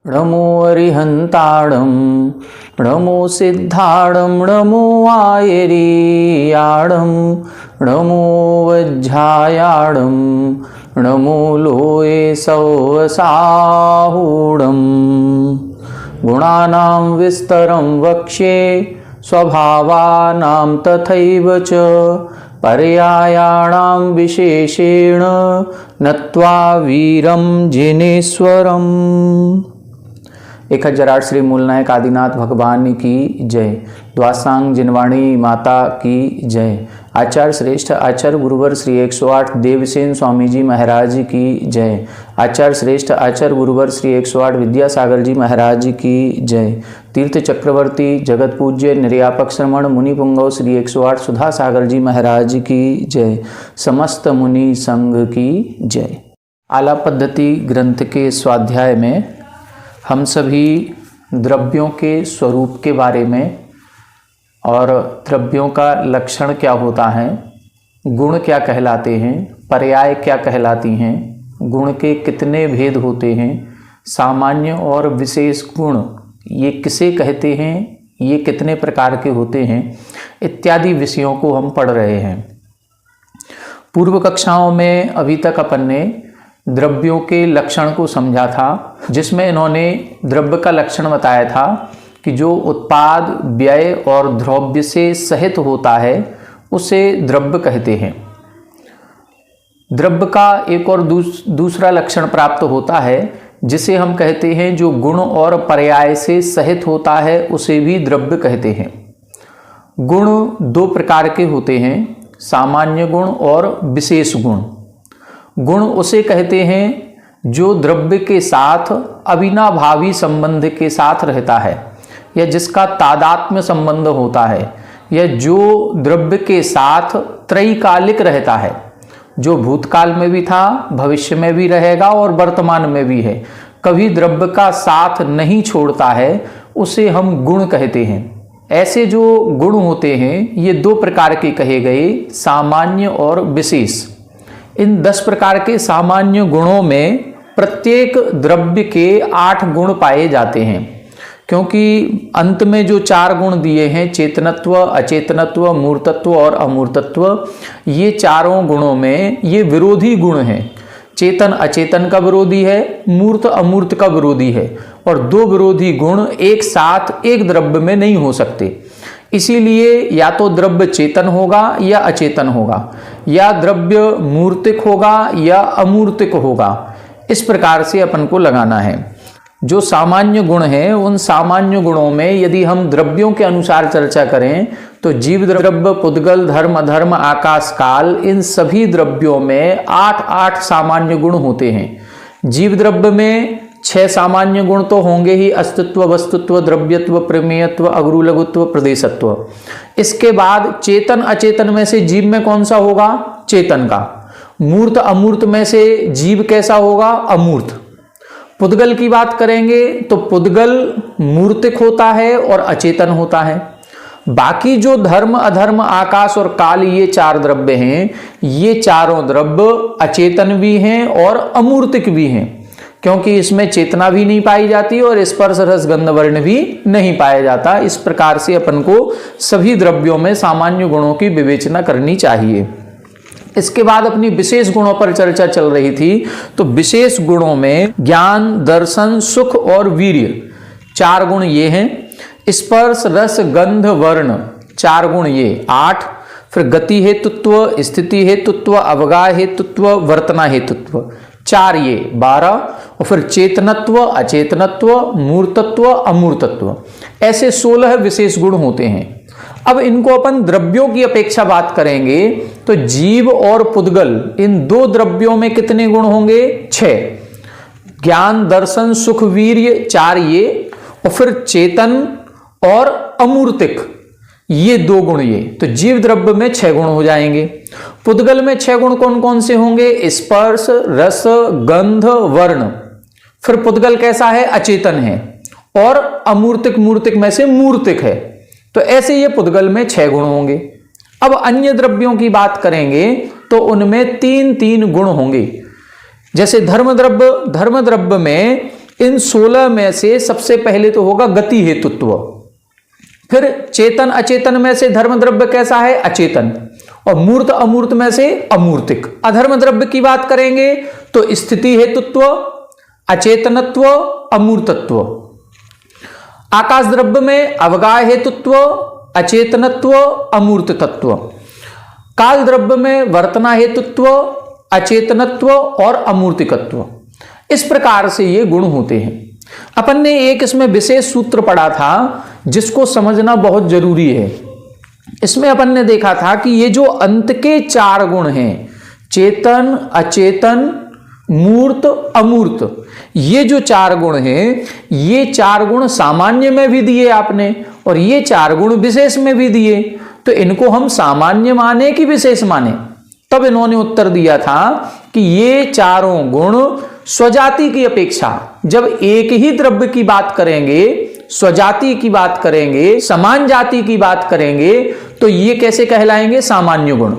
नमो अरिहंताणं नमो सिद्धाणं नमो आयरीयाणं नमो वज्झायाणं नमो लोये सौवसाहूणं गुणानां विस्तरं वक्ष्ये स्वभावानां तथैव च पर्यायाणां विशेषेण नत्वा वीरं जिनेश्वरम्। 1008 श्री मूलनायक आदिनाथ भगवान की जय। द्वासांग जिनवाणी माता की जय। आचार्य श्रेष्ठ आचार्य गुरुवर श्री 108 देवसेन स्वामी जी महाराज की जय। आचार्य श्रेष्ठ आचार्य गुरुवर श्री 108 विद्यासागर जी महाराज की जय। तीर्थ चक्रवर्ती जगत पूज्य निर्यापक श्रमण मुनि पुंगव श्री 108 सुधा सागर जी महाराज की जय। समस्त मुनि संघ की जय। आला पद्धति ग्रंथ के स्वाध्याय में हम सभी द्रव्यों के स्वरूप के बारे में और द्रव्यों का लक्षण क्या होता है, गुण क्या कहलाते हैं, पर्याय क्या कहलाती हैं, गुण के कितने भेद होते हैं, सामान्य और विशेष गुण ये किसे कहते हैं, ये कितने प्रकार के होते हैं, इत्यादि विषयों को हम पढ़ रहे हैं। पूर्व कक्षाओं में अभी तक अपन ने द्रव्यों के लक्षण को समझा था, जिसमें इन्होंने द्रव्य का लक्षण बताया था कि जो उत्पाद व्यय और द्रव्य से सहित होता है उसे द्रव्य कहते हैं। द्रव्य का एक और दूसरा लक्षण प्राप्त होता है जिसे हम कहते हैं जो गुण और पर्याय से सहित होता है उसे भी द्रव्य कहते हैं। गुण दो प्रकार के होते हैं, सामान्य गुण और विशेष गुण। गुण उसे कहते हैं जो द्रव्य के साथ अविनाभावी संबंध के साथ रहता है या जिसका तादात्म्य संबंध होता है, या जो द्रव्य के साथ त्रैकालिक रहता है, जो भूतकाल में भी था, भविष्य में भी रहेगा और वर्तमान में भी है, कभी द्रव्य का साथ नहीं छोड़ता है, उसे हम गुण कहते हैं। ऐसे जो गुण होते हैं ये दो प्रकार के कहे गए, सामान्य और विशेष। इन 10 प्रकार के सामान्य गुणों में प्रत्येक द्रव्य के 8 गुण पाए जाते हैं, क्योंकि अंत में जो 4 गुण दिए हैं, चेतनत्व, अचेतनत्व, मूर्तत्व और अमूर्तत्व, ये चारों गुणों में ये विरोधी गुण हैं। चेतन अचेतन का विरोधी है, मूर्त अमूर्त का विरोधी है, और दो विरोधी गुण एक साथ एक द्रव्य में नहीं हो सकते। इसीलिए या तो द्रव्य चेतन होगा या अचेतन होगा, या द्रव्य मूर्तिक होगा या अमूर्तिक होगा। इस प्रकार से अपन को लगाना है। जो सामान्य गुण हैं उन सामान्य गुणों में यदि हम द्रव्यों के अनुसार चर्चा करें तो जीव द्रव्य, पुद्गल, धर्म, अधर्म, आकाश, काल, इन सभी द्रव्यों में 8-8 सामान्य गुण होते हैं। जीव द्रव्य में 6 सामान्य गुण तो होंगे ही, अस्तित्व, वस्तुत्व, द्रव्यत्व, प्रमेयत्व, अगुरु लघुत्व, प्रदेशत्व। इसके बाद चेतन अचेतन में से जीव में कौन सा होगा? चेतन का। मूर्त अमूर्त में से जीव कैसा होगा? अमूर्त। पुद्गल की बात करेंगे तो पुद्गल मूर्तिक होता है और अचेतन होता है। बाकी जो धर्म, अधर्म, आकाश और काल, ये 4 द्रव्य हैं, ये चारों द्रव्य अचेतन भी हैं और अमूर्तिक भी हैं, क्योंकि इसमें चेतना भी नहीं पाई जाती और स्पर्श रस गंध वर्ण भी नहीं पाया जाता। इस प्रकार से अपन को सभी द्रव्यों में सामान्य गुणों की विवेचना करनी चाहिए। इसके बाद अपनी विशेष गुणों पर चर्चा चल रही थी, तो विशेष गुणों में ज्ञान, दर्शन, सुख और वीर्य 4 गुण ये हैं। स्पर्श रस गंध वर्ण 4 गुण ये 8। फिर गति हेतुत्व, स्थिति हेतुत्व, अवगा हेतुत्व, वर्तना हेतुत्व 4 ये 12। और फिर चेतनत्व, अचेतनत्व, मूर्तत्व, अमूर्तत्व, ऐसे 16 विशेष गुण होते हैं। अब इनको अपन द्रव्यों की अपेक्षा बात करेंगे तो जीव और पुद्गल, इन 2 द्रव्यों में कितने गुण होंगे? 6। ज्ञान, दर्शन, सुख, वीर्य 4 ये, और फिर चेतन और अमूर्तिक ये 2 गुण ये, तो जीव द्रव्य में 6 गुण हो जाएंगे। पुद्गल में 6 गुण कौन कौन से होंगे? स्पर्श, रस, गंध, वर्ण। फिर पुद्गल कैसा है? अचेतन है, और अमूर्तिक मूर्तिक में से मूर्तिक है। तो ऐसे ये पुद्गल में 6 गुण होंगे। अब अन्य द्रव्यों की बात करेंगे तो उनमें 3-3 गुण होंगे। जैसे धर्म द्रव्य में इन 16 में से सबसे पहले तो होगा गति हेतुत्व, फिर चेतन अचेतन में से धर्म द्रव्य कैसा है? अचेतन, और मूर्त अमूर्त में से अमूर्तिक। अधर्म द्रव्य की बात करेंगे तो स्थिति हेतुत्व, अचेतनत्व, अमूर्तत्व। आकाश द्रव्य में अवगाह हेतुत्व, अचेतनत्व, अमूर्त तत्व। काल द्रव्य में वर्तना हेतुत्व, अचेतनत्व और अमूर्तिकत्व। इस प्रकार से ये गुण होते हैं। अपन ने एक इसमें विशेष सूत्र पढ़ा था जिसको समझना बहुत जरूरी है। इसमें अपन ने देखा था कि ये जो अंत के 4 गुण हैं, चेतन, अचेतन, मूर्त, अमूर्त, ये जो 4 गुण हैं, ये 4 गुण सामान्य में भी दिए आपने और ये 4 गुण विशेष में भी दिए। तो इनको हम सामान्य माने कि विशेष माने? तब इन्होंने उत्तर दिया था कि ये चारों गुण स्वजाति की अपेक्षा, जब एक ही द्रव्य की बात करेंगे, स्वजाति की बात करेंगे, समान जाति की बात करेंगे, तो ये कैसे कहलाएंगे? सामान्य गुण।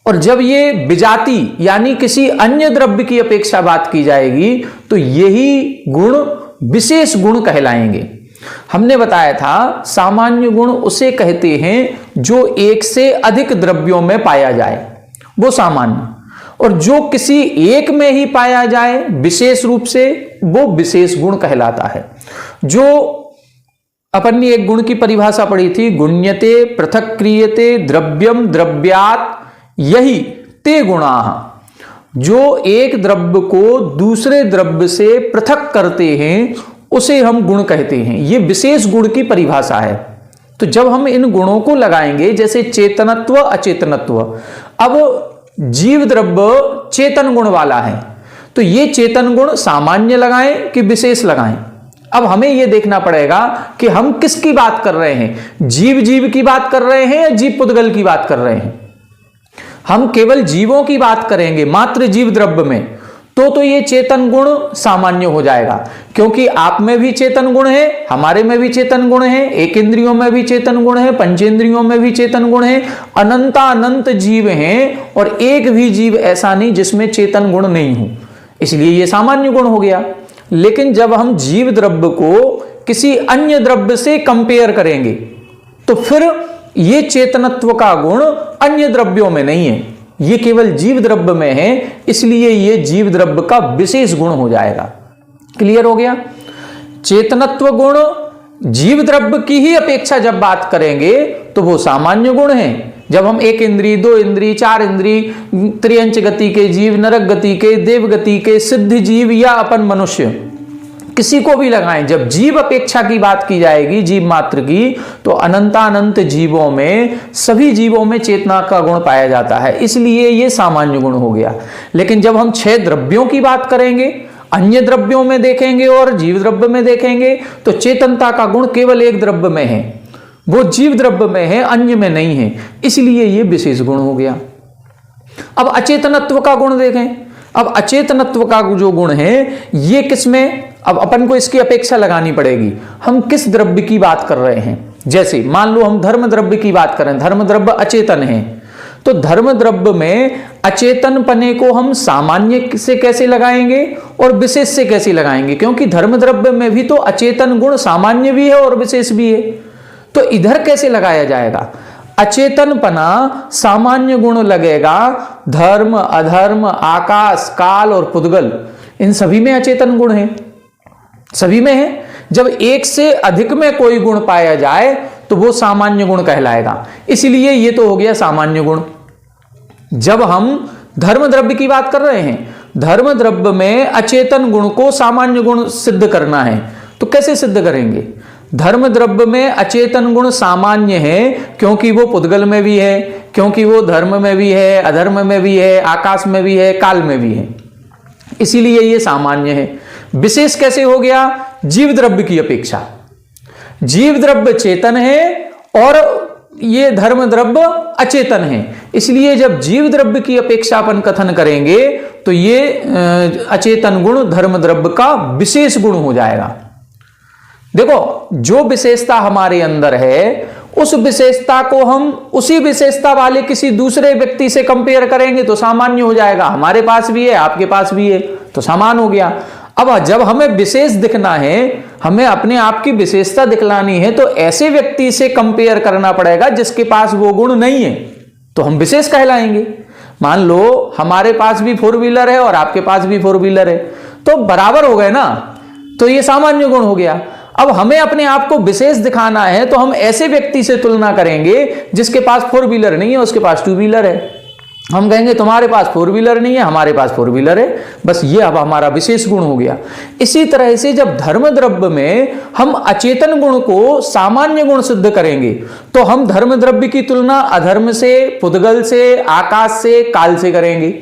और जब ये विजाति यानी किसी अन्य द्रव्य की अपेक्षा बात की जाएगी तो यही गुण विशेष गुण कहलाएंगे। हमने बताया था सामान्य गुण उसे कहते हैं जो एक से अधिक द्रव्यों में पाया जाए, वो सामान्य, और जो किसी एक में ही पाया जाए विशेष रूप से, वो विशेष गुण कहलाता है। जो अपन ने एक गुण की परिभाषा पढ़ी थी, गुण्यते पृथक क्रियते द्रव्यम द्रव्यात् यही ते गुणाः। जो एक द्रव्य को दूसरे द्रव्य से पृथक करते हैं उसे हम गुण कहते हैं। ये विशेष गुण की परिभाषा है। तो जब हम इन गुणों को लगाएंगे, जैसे चेतनत्व, अचेतनत्व, अब जीव द्रव्य चेतन गुण वाला है, तो ये चेतन गुण सामान्य लगाएं कि विशेष लगाएं? अब हमें यह देखना पड़ेगा कि हम किसकी बात कर रहे हैं, जीव जीव की बात कर रहे हैं या जीव पुद्गल की बात कर रहे हैं। हम केवल जीवों की बात करेंगे मात्र जीव द्रव्य में, तो ये चेतन गुण सामान्य हो जाएगा, क्योंकि आप में भी चेतन गुण है, हमारे में भी चेतन गुण है, एक इंद्रियों में भी चेतन गुण है, पंचेंद्रियों में भी चेतन गुण है, अनंत जीव हैं और एक भी जीव ऐसा नहीं जिसमें चेतन गुण नहीं हो, इसलिए ये सामान्य गुण हो गया। लेकिन जब हम जीव द्रव्य को किसी अन्य द्रव्य से कंपेयर करेंगे तो फिर ये चेतनत्व का गुण अन्य द्रव्यों में नहीं है, ये केवल जीव द्रव्य में है, इसलिए ये जीव द्रव्य का विशेष गुण हो जाएगा। क्लियर हो गया? चेतनत्व गुण जीव द्रव्य की ही अपेक्षा जब बात करेंगे तो वो सामान्य गुण है। जब हम एक इंद्री, 2 इंद्री, 4 इंद्री, त्रियंच गति के जीव, नरक गति के, देव गति के, सिद्ध जीव या अपन मनुष्य, किसी को भी लगाएं, जब जीव अपेक्षा की बात की जाएगी, जीव मात्र की, तो अनंत जीवों में, सभी जीवों में चेतना का गुण पाया जाता है, इसलिए ये सामान्य गुण हो गया। लेकिन जब हम 6 द्रव्यों की बात करेंगे, अन्य द्रव्यों में देखेंगे और जीव द्रव्य में देखेंगे, तो चेतनता का गुण केवल एक द्रव्य में है, वो जीव द्रव्य में है, अन्य में नहीं है, इसलिए ये विशेष गुण हो गया। अब अचेतनत्व का गुण देखें। अब अचेतनत्व का जो गुण है ये किसमें, अब अपन को इसकी अपेक्षा लगानी पड़ेगी, हम किस द्रव्य की बात कर रहे हैं। जैसे मान लो हम धर्म द्रव्य की बात करें, धर्म द्रव्य अचेतन है, तो धर्म द्रव्य में अचेतन पने को हम सामान्य से कैसे लगाएंगे और विशेष से कैसे लगाएंगे, क्योंकि धर्म द्रव्य में भी तो अचेतन गुण सामान्य भी है और विशेष भी है। तो इधर कैसे लगाया जाएगा? अचेतन पना सामान्य गुण लगेगा, धर्म, अधर्म, आकाश, काल और पुद्गल, इन सभी में अचेतन गुण है, सभी में है। जब एक से अधिक में कोई गुण पाया जाए तो वो सामान्य गुण कहलाएगा, इसलिए ये तो हो गया सामान्य गुण। जब हम धर्म द्रव्य की बात कर रहे हैं, धर्म द्रव्य में अचेतन गुण को सामान्य गुण सिद्ध करना है, तो कैसे सिद्ध करेंगे? धर्म द्रव्य में अचेतन गुण सामान्य है क्योंकि वो पुद्गल में भी है, क्योंकि वो धर्म में भी है, अधर्म में भी है, आकाश में भी है, काल में भी है, इसीलिए ये सामान्य है। विशेष कैसे हो गया? जीव द्रव्य की अपेक्षा, जीव द्रव्य चेतन है और ये धर्म द्रव्य अचेतन है, इसलिए जब जीव द्रव्य की अपेक्षा अपन कथन करेंगे तो ये अचेतन गुण धर्म द्रव्य का विशेष गुण हो जाएगा। देखो, जो विशेषता हमारे अंदर है उस विशेषता को हम उसी विशेषता वाले किसी दूसरे व्यक्ति से कंपेयर करेंगे तो सामान्य हो जाएगा। हमारे पास भी है, आपके पास भी है, तो समान हो गया। अब जब हमें विशेष दिखना है, हमें अपने आप की विशेषता दिखलानी है, तो ऐसे व्यक्ति से कंपेयर करना पड़ेगा जिसके पास वो गुण नहीं है, तो हम विशेष कहलाएंगे। मान लो हमारे पास भी 4 व्हीलर है और आपके पास भी 4 व्हीलर है, तो बराबर हो गए ना, तो ये सामान्य गुण हो गया। अब हमें अपने आप को विशेष दिखाना है, तो हम ऐसे व्यक्ति से तुलना करेंगे जिसके पास 4 व्हीलर नहीं है, उसके पास 2 व्हीलर है। हम कहेंगे तुम्हारे पास 4 व्हीलर नहीं है, हमारे पास 4 व्हीलर है, बस ये अब हमारा विशेष गुण हो गया। इसी तरह से जब धर्म द्रव्य में हम अचेतन गुण को सामान्य गुण सिद्ध करेंगे, तो हम धर्म द्रव्य की तुलना अधर्म से, पुद्गल से, आकाश से, काल से करेंगे।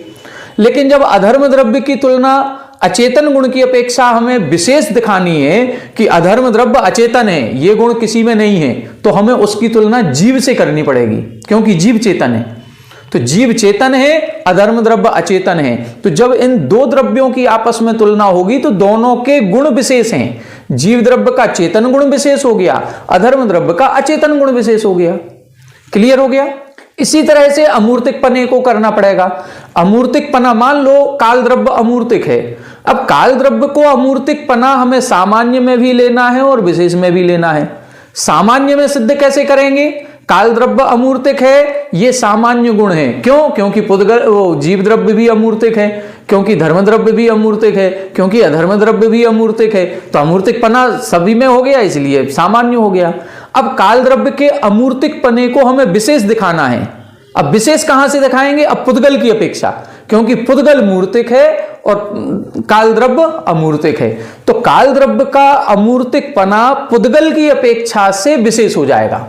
लेकिन जब अधर्म द्रव्य की तुलना अचेतन गुण की अपेक्षा हमें विशेष दिखानी है कि अधर्म द्रव्य अचेतन है, ये गुण किसी में नहीं है, तो हमें उसकी तुलना जीव से करनी पड़ेगी, क्योंकि जीव चेतन है। तो जीव चेतन है, अधर्म द्रव्य अचेतन है। तो जब इन दो द्रव्यों की आपस में तुलना होगी तो दोनों के गुण विशेष हैं। जीव द्रव्य का चेतन गुण विशेष हो गया, अधर्म द्रव्य का अचेतन गुण विशेष हो गया। क्लियर हो गया? इसी तरह से अमूर्तिक पने को करना पड़ेगा। अमूर्तिक पना, मान लो काल द्रव्य अमूर्तिक है। अब काल द्रव्य को अमूर्तिक पना हमें सामान्य में भी लेना है और विशेष में भी लेना है। सामान्य में सिद्ध कैसे करेंगे? काल द्रव्य अमूर्तिक है, ये सामान्य गुण है। क्यों? क्योंकि पुद्गल जीव द्रव्य भी अमूर्तिक है, क्योंकि धर्म द्रव्य भी अमूर्तिक है, क्योंकि अधर्म द्रव्य भी अमूर्तिक है। तो अमूर्तिक पना सभी में हो गया, इसलिए सामान्य हो गया। अब काल द्रव्य के अमूर्तिक पने को हमें विशेष दिखाना है। अब विशेष कहां से दिखाएंगे? अब पुद्गल की अपेक्षा, क्योंकि पुद्गल मूर्तिक है और काल द्रव्य अमूर्तिक है। तो काल द्रव्य का अमूर्तिक पना पुद्गल की अपेक्षा से विशेष हो जाएगा।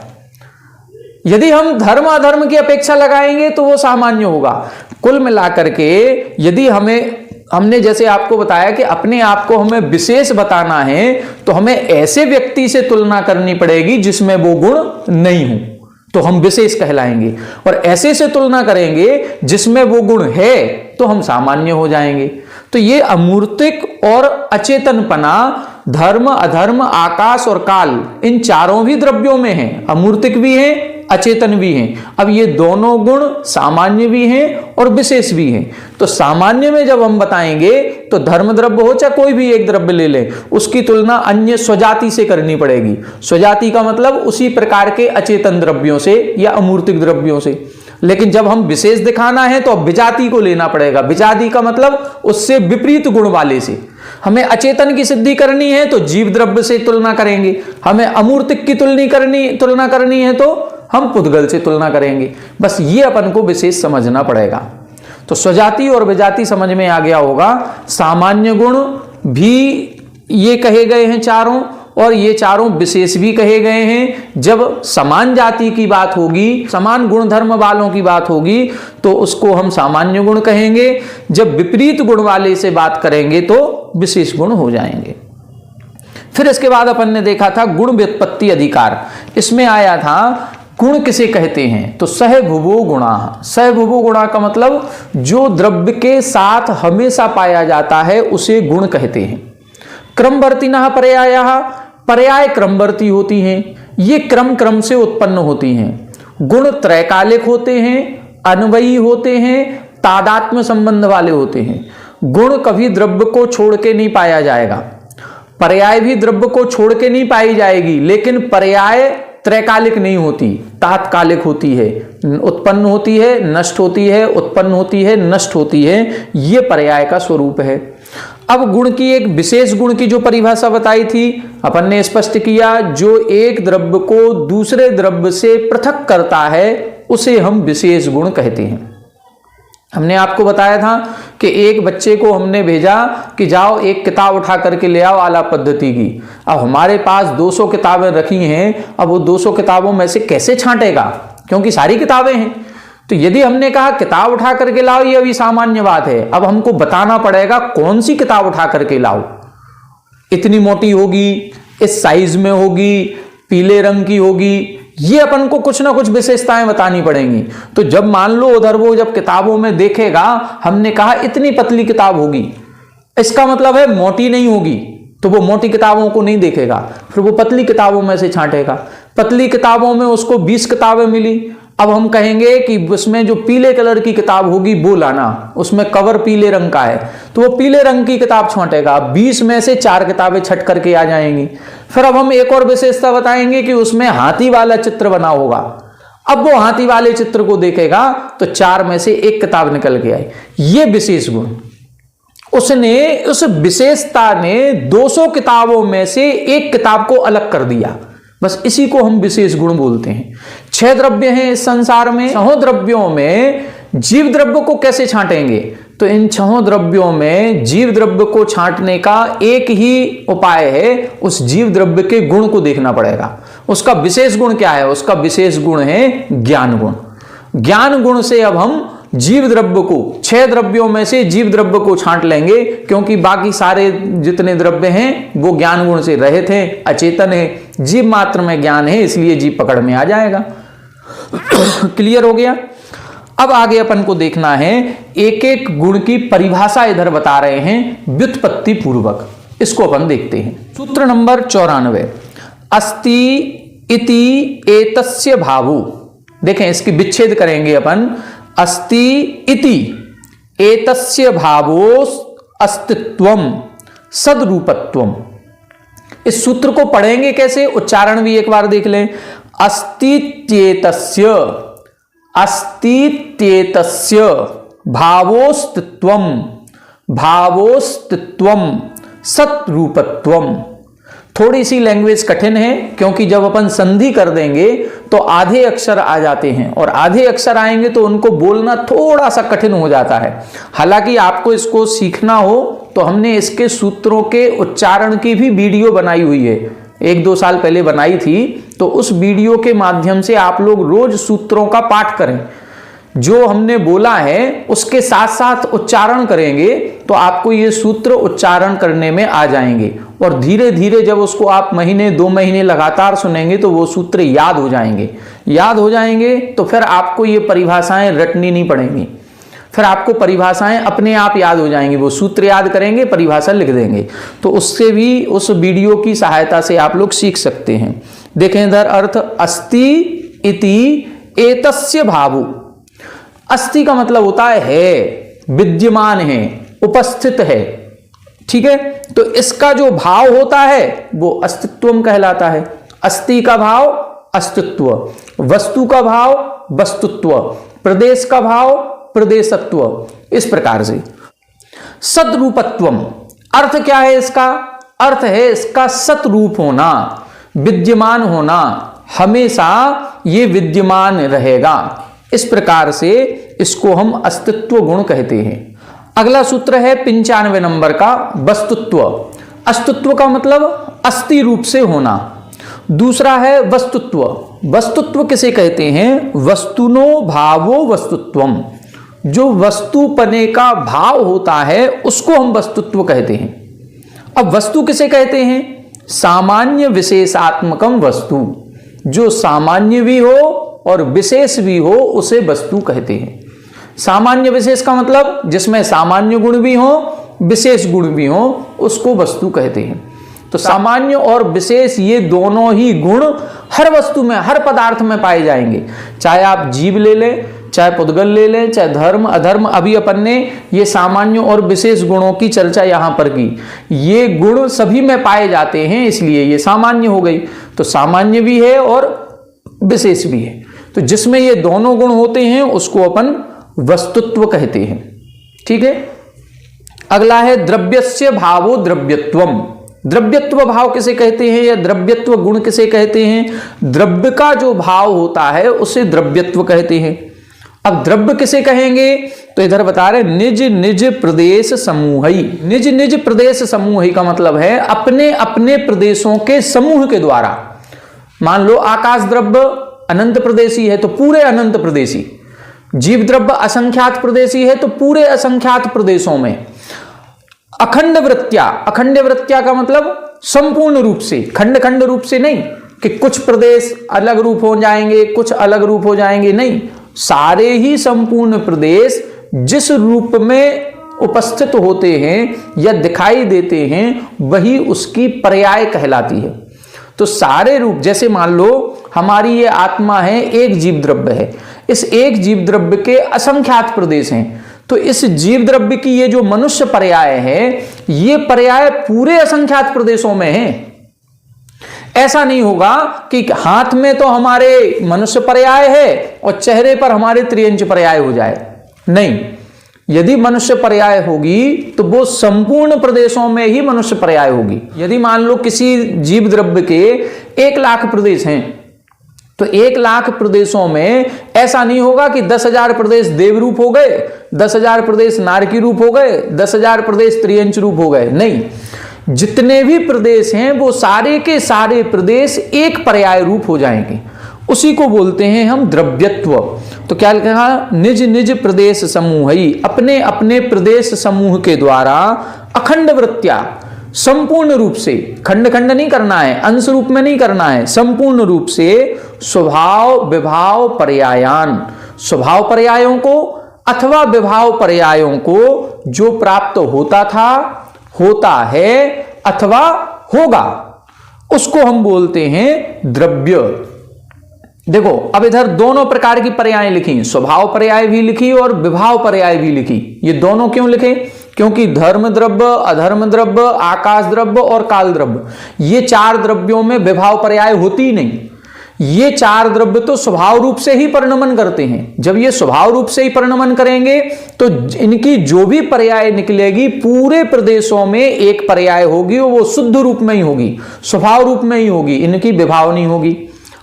यदि हम धर्म अधर्म की अपेक्षा लगाएंगे तो वो सामान्य होगा। कुल मिलाकर के यदि हमने जैसे आपको बताया कि अपने आप को हमें विशेष बताना है, तो हमें ऐसे व्यक्ति से तुलना करनी पड़ेगी जिसमें वो गुण नहीं हो, तो हम विशेष कहलाएंगे। और ऐसे से तुलना करेंगे जिसमें वो गुण है, तो हम सामान्य हो जाएंगे। तो ये अमूर्तिक और अचेतनपना धर्म, अधर्म, आकाश और काल, इन चारों भी द्रव्यों में है। अमूर्तिक भी है, अचेतन भी हैं। अब ये दोनों गुण सामान्य भी हैं और विशेष भी हैं। तो सामान्य में जब हम बताएंगे तो धर्म द्रव्य हो चाहे कोई भी एक द्रव्य ले लें, उसकी तुलना अन्य स्वजाति से करनी पड़ेगी। स्वजाति का मतलब उसी प्रकार के अचेतन द्रव्यों से या अमूर्तिक द्रव्यों से। लेकिन जब हम विशेष दिखाना है तो विजाति को लेना पड़ेगा। विजाति का मतलब उससे विपरीत गुण वाले से। हमें अचेतन की सिद्धि करनी है तो जीव द्रव्य से तुलना करेंगे। हमें अमूर्तिक की तुलना करनी है तो हम पुद्गल से तुलना करेंगे। बस ये अपन को विशेष समझना पड़ेगा। तो स्वजाति और विजाति समझ में आ गया होगा। सामान्य गुण भी ये कहे गए हैं चारों, और ये चारों विशेष भी कहे गए हैं। जब समान जाति की बात होगी, समान गुण धर्म वालों की बात होगी, तो उसको हम सामान्य गुण कहेंगे। जब विपरीत गुण वाले से बात करेंगे तो विशेष गुण हो जाएंगे। फिर इसके बाद अपन ने देखा था गुण व्युत्पत्ति अधिकार। इसमें आया था गुण किसे कहते हैं, तो सहभुवो गुणा। सहभुवो गुणा का मतलब जो द्रव्य के साथ हमेशा पाया जाता है उसे गुण कहते हैं। क्रमवर्तिनः पर्यायः, पर्याय क्रमवर्ती होती हैं। ये क्रम से उत्पन्न होती हैं। गुण त्रैकालिक होते हैं, अन्वयी होते हैं, तादात्म्य संबंध वाले होते हैं। गुण कभी द्रव्य को छोड़ के नहीं पाया जाएगा। पर्याय भी द्रव्य को छोड़ के नहीं पाई जाएगी, लेकिन पर्याय त्रैकालिक नहीं होती, तात्कालिक होती है। उत्पन्न होती है, नष्ट होती है, उत्पन्न होती है, नष्ट होती है। ये पर्याय का स्वरूप है। अब गुण की एक विशेष गुण की जो परिभाषा बताई थी अपन ने स्पष्ट किया, जो एक द्रव्य को दूसरे द्रव्य से पृथक करता है उसे हम विशेष गुण कहते हैं। हमने आपको बताया था कि एक बच्चे को हमने भेजा कि जाओ एक किताब उठा करके ले आओ आलाप पद्धति की। अब हमारे पास 200 किताबें रखी हैं, अब वो 200 किताबों में से कैसे छांटेगा, क्योंकि सारी किताबें हैं। तो यदि हमने कहा किताब उठा करके लाओ, ये अभी सामान्य बात है। अब हमको बताना पड़ेगा कौन सी किताब उठा करके लाओ। इतनी मोटी होगी, इस साइज में होगी, पीले रंग की होगी, ये अपन को कुछ ना कुछ विशेषताएं बतानी पड़ेंगी। तो जब मान लो उधर वो जब किताबों में देखेगा, हमने कहा इतनी पतली किताब होगी, इसका मतलब है मोटी नहीं होगी, तो वो मोटी किताबों को नहीं देखेगा, फिर वो पतली किताबों में से छांटेगा। पतली किताबों में उसको 20 किताबें मिली, अब हम कहेंगे कि उसमें जो पीले कलर की किताब होगी वो लाना, उसमें कवर पीले रंग का है तो वो पीले रंग की किताब छांटेगा, 20 में से 4 किताबें छट करके आ जाएंगी। फिर अब हम एक और विशेषता बताएंगे कि उसमें हाथी वाला चित्र बना होगा। अब वो हाथी वाले चित्र को देखेगा तो 4 में से 1 किताब निकल के आई। ये विशेष गुण, उसने उस विशेषता ने 200 किताबों में से 1 किताब को अलग कर दिया। बस इसी को हम विशेष गुण बोलते हैं। 6 द्रव्य हैं इस संसार में। 6 द्रव्यों में जीव द्रव्य को कैसे छांटेंगे? तो इन 6 द्रव्यों में जीव द्रव्य को छांटने का एक ही उपाय है, उस जीव द्रव्य के गुण को देखना पड़ेगा। उसका विशेष गुण क्या है? उसका विशेष गुण है ज्ञान गुण। ज्ञान गुण से अब हम जीव द्रव्य को, 6 द्रव्यों में से जीव द्रव्य को छांट लेंगे, क्योंकि बाकी सारे जितने द्रव्य हैं वो ज्ञान गुण से रहित हैं, अचेतन है। जीव मात्र में ज्ञान है, इसलिए जीव पकड़ में आ जाएगा। क्लियर हो गया? अब आगे अपन को देखना है, एक एक गुण की परिभाषा इधर बता रहे हैं व्युत्पत्ति पूर्वक। इसको अपन देखते हैं। सूत्र नंबर 94, अस्ति इति एतस्य भावो। देखें, इसकी विच्छेद करेंगे अपन। अस्ति इति एतस्य भावो अस्तित्वम सदरूपत्वम। इस सूत्र को पढ़ेंगे कैसे, उच्चारण भी एक बार देख लें। अस्तित्येतस्य, अस्तित्येतस्य भावोस्तित्वम, भावोस्तित्वम सदरूपत्वम। थोड़ी सी लैंग्वेज कठिन है, क्योंकि जब अपन संधि कर देंगे तो आधे अक्षर आ जाते हैं, और आधे अक्षर आएंगे तो उनको बोलना थोड़ा सा कठिन हो जाता है। हालांकि आपको इसको सीखना हो तो हमने इसके सूत्रों के उच्चारण की भी वीडियो बनाई हुई है, 1-2 साल पहले बनाई थी। तो उस वीडियो के माध्यम से आप लोग रोज सूत्रों का पाठ करें, जो हमने बोला है उसके साथ साथ उच्चारण करेंगे तो आपको ये सूत्र उच्चारण करने में आ जाएंगे। और धीरे धीरे जब उसको आप महीने 2 महीने लगातार सुनेंगे तो वो सूत्र याद हो जाएंगे। याद हो जाएंगे तो फिर आपको ये परिभाषाएं रटनी नहीं पड़ेंगी, फिर आपको परिभाषाएं अपने आप याद हो जाएंगी। वो सूत्र याद करेंगे, परिभाषा लिख देंगे। तो उससे भी, उस वीडियो की सहायता से आप लोग सीख सकते हैं। देखें इधर अर्थ, अस्ति इति एतस्य भावो। अस्ति का मतलब होता है विद्यमान है, उपस्थित है, ठीक है। तो इसका जो भाव होता है वो अस्तित्वम कहलाता है। अस्ति का भाव अस्तित्व, वस्तु का भाव वस्तुत्व, प्रदेश का भाव प्रदेशत्व, इस प्रकार से। सदरूपत्वम, अर्थ क्या है इसका? अर्थ है इसका सतरूप होना, विद्यमान होना, हमेशा ये विद्यमान रहेगा। इस प्रकार से इसको हम अस्तित्व गुण कहते हैं। अगला सूत्र है 95 नंबर का, वस्तुत्व। अस्तित्व का मतलब अस्थि रूप से होना। दूसरा है वस्तुत्व। वस्तुत्व किसे कहते हैं? वस्तुनो भावो वस्तुत्वम। जो वस्तुपने का भाव होता है उसको हम वस्तुत्व कहते हैं। अब वस्तु किसे कहते हैं? सामान्य विशेषात्मकम वस्तु। जो सामान्य भी हो और विशेष भी हो उसे वस्तु कहते हैं। सामान्य विशेष का मतलब जिसमें सामान्य गुण भी हो विशेष गुण भी हो उसको वस्तु कहते हैं। तो सामान्य और विशेष ये दोनों ही गुण हर वस्तु में, हर पदार्थ में पाए जाएंगे। चाहे आप जीव ले लें, चाहे पुद्गल ले लें, चाहे धर्म अधर्म। अभी अपन ने ये सामान्य और विशेष गुणों की चर्चा यहां पर की। ये गुण सभी में पाए जाते हैं, इसलिए ये सामान्य हो गई। तो सामान्य भी है और विशेष भी है। तो जिसमें ये दोनों गुण होते हैं उसको अपन वस्तुत्व कहते हैं, ठीक है। अगला है द्रव्यस्य भावो द्रव्यत्वम। द्रव्यत्व भाव किसे कहते हैं या द्रव्यत्व गुण किसे कहते हैं? द्रव्य का जो भाव होता है उसे द्रव्यत्व कहते हैं। अब द्रव्य किसे कहेंगे? तो इधर बता रहे निज निज प्रदेश समूही। निज निज प्रदेश समूही का मतलब है अपने अपने प्रदेशों के समूह के द्वारा। मान लो आकाश द्रव्य अनंत प्रदेशी है तो पूरे अनंत प्रदेशी, जीव द्रव्य असंख्यात प्रदेशी है तो पूरे असंख्यात प्रदेशों में। अखंड वृत्त्या, अखंड वृत्त्या का मतलब संपूर्ण रूप से, खंड खंड रूप से नहीं कि कुछ प्रदेश अलग रूप हो जाएंगे कुछ अलग रूप हो जाएंगे, नहीं, सारे ही संपूर्ण प्रदेश जिस रूप में उपस्थित होते हैं या दिखाई देते हैं वही उसकी पर्याय कहलाती है। तो सारे रूप, जैसे मान लो हमारी ये आत्मा है, एक जीव द्रव्य है। इस एक जीव द्रव्य के असंख्यात प्रदेश हैं। तो इस जीव द्रव्य की ये जो मनुष्य पर्याय है, ये पर्याय पूरे असंख्यात प्रदेशों में है। ऐसा नहीं होगा कि हाथ में तो हमारे मनुष्य पर्याय है और चेहरे पर हमारे त्रियंच पर्याय हो जाए। नहीं, यदि मनुष्य पर्याय होगी तो वो संपूर्ण प्रदेशों में ही मनुष्य पर्याय होगी। यदि मान लो किसी जीव द्रव्य के 1 लाख प्रदेश हैं, तो 1 लाख प्रदेशों में ऐसा नहीं होगा कि 10,000 प्रदेश देव रूप हो गए, 10,000 प्रदेश नारकी रूप हो गए, 10,000 प्रदेश त्रियंच रूप हो गए। नहीं, जितने भी प्रदेश हैं वो सारे के सारे प्रदेश एक पर्याय रूप हो जाएंगे। उसी को बोलते हैं हम द्रव्यत्व। तो क्या कहा, निज निज प्रदेश समूह ही, अपने अपने प्रदेश समूह के द्वारा अखंड वृत्त्या, संपूर्ण रूप से, खंड खंड नहीं करना है, अंश रूप में नहीं करना है, संपूर्ण रूप से स्वभाव विभाव पर्यायान, स्वभाव पर्यायों को अथवा विभाव पर्यायों को जो प्राप्त होता था, होता है अथवा होगा, उसको हम बोलते हैं द्रव्य। देखो, अब इधर दोनों प्रकार की पर्याय लिखी, स्वभाव पर्याय भी लिखी और विभाव पर्याय भी लिखी। ये दोनों क्यों लिखे? क्योंकि धर्म द्रव्य, अधर्म द्रव्य, आकाश द्रव्य और काल द्रव्य, ये 4 द्रव्यों में विभाव पर्याय होती ही नहीं। ये 4 द्रव्य तो स्वभाव रूप से ही परिणमन करते हैं। जब ये स्वभाव रूप से ही परिणमन करेंगे तो इनकी जो भी पर्याय निकलेगी पूरे प्रदेशों में एक पर्याय होगी, वो शुद्ध रूप में ही होगी, स्वभाव रूप में ही होगी, इनकी विभाव नहीं होगी।